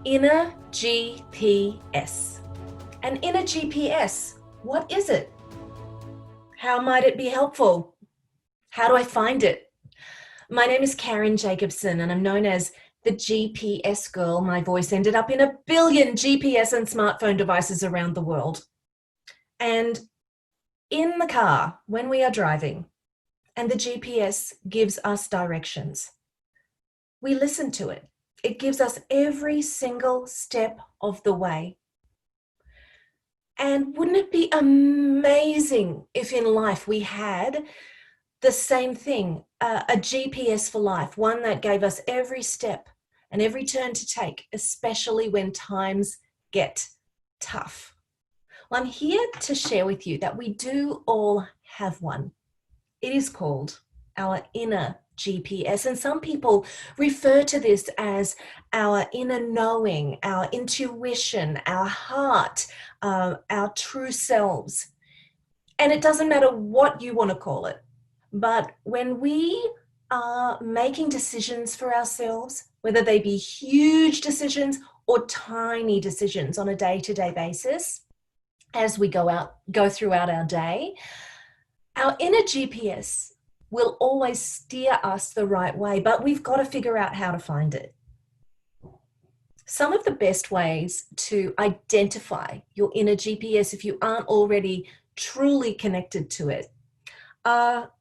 inner GPS. An inner GPS, what is it? How might it be helpful? How do I find it? My name is Jacobsen, and I'm known as the GPS girl. My voice ended up in 1 billion GPS and smartphone devices around the world. And in the car, when we are driving, and the GPS gives us directions, we listen to it. It gives us every single step of the way. And wouldn't it be amazing if in life we had the same thing, a GPS for life, one that gave us every step and every turn to take, especially when times get tough? Well, I'm here to share with you that we do all have one. It is called our inner GPS, and some people refer to this as our inner knowing, our intuition, our heart, our true selves. And it doesn't matter what you want to call it, but when we are making decisions for ourselves, whether they be huge decisions or tiny decisions on a day-to-day basis, as we go throughout our day, our inner GPS will always steer us the right way, but we've got to figure out how to find it. Some of the best ways to identify your inner GPS, if you aren't already truly connected to it, are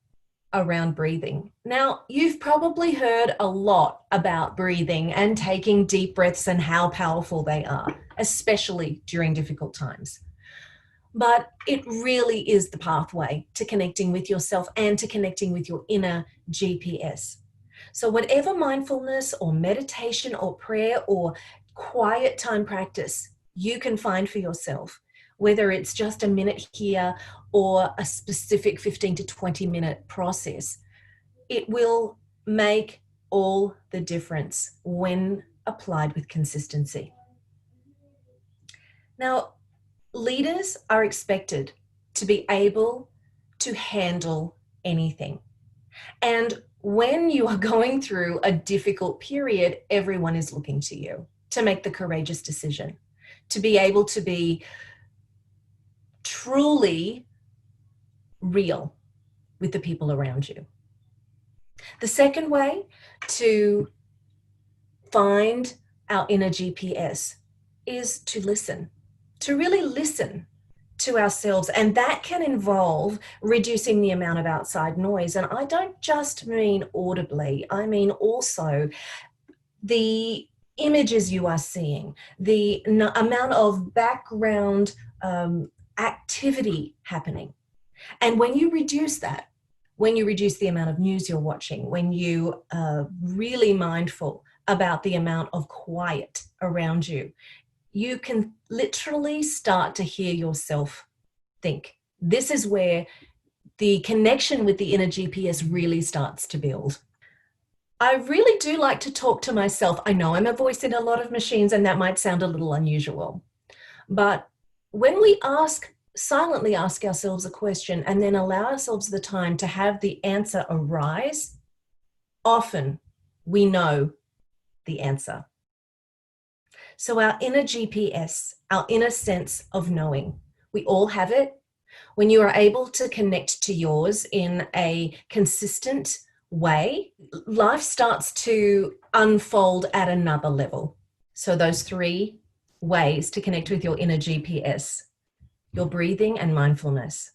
around breathing. Now, you've probably heard a lot about breathing and taking deep breaths and how powerful they are, especially during difficult times. But it really is the pathway to connecting with yourself and to connecting with your inner GPS. So whatever mindfulness or meditation or prayer or quiet time practice you can find for yourself, whether it's just a minute here or a specific 15 to 20 minute process, it will make all the difference when applied with consistency. Now, leaders are expected to be able to handle anything. And when you are going through a difficult period, everyone is looking to you to make the courageous decision, to be able to be truly real with the people around you. The second way to find our inner GPS is to listen. To really listen to ourselves. And that can involve reducing the amount of outside noise. And I don't just mean audibly, I mean also the images you are seeing, the amount of background activity happening. And when you reduce that, when you reduce the amount of news you're watching, when you are really mindful about the amount of quiet around you, you can literally start to hear yourself think. This is where the connection with the inner GPS really starts to build. I really do like to talk to myself. I know I'm a voice in a lot of machines, and that might sound a little unusual. But when we silently ask ourselves a question and then allow ourselves the time to have the answer arise, often we know the answer. So our inner GPS, our inner sense of knowing, we all have it. When you are able to connect to yours in a consistent way, life starts to unfold at another level. So those 3 ways to connect with your inner GPS: your breathing and mindfulness,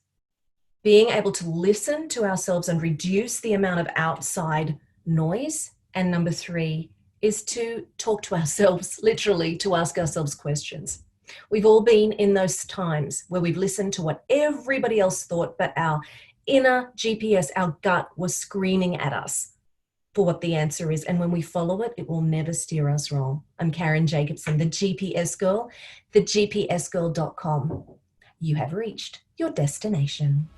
being able to listen to ourselves and reduce the amount of outside noise, and number 3 is to talk to ourselves, literally to ask ourselves questions. We've all been in those times where we've listened to what everybody else thought, but our inner GPS, our gut, was screaming at us for what the answer is. And when we follow it, it will never steer us wrong. I'm Jacobsen, the GPS girl, thegpsgirl.com. You have reached your destination.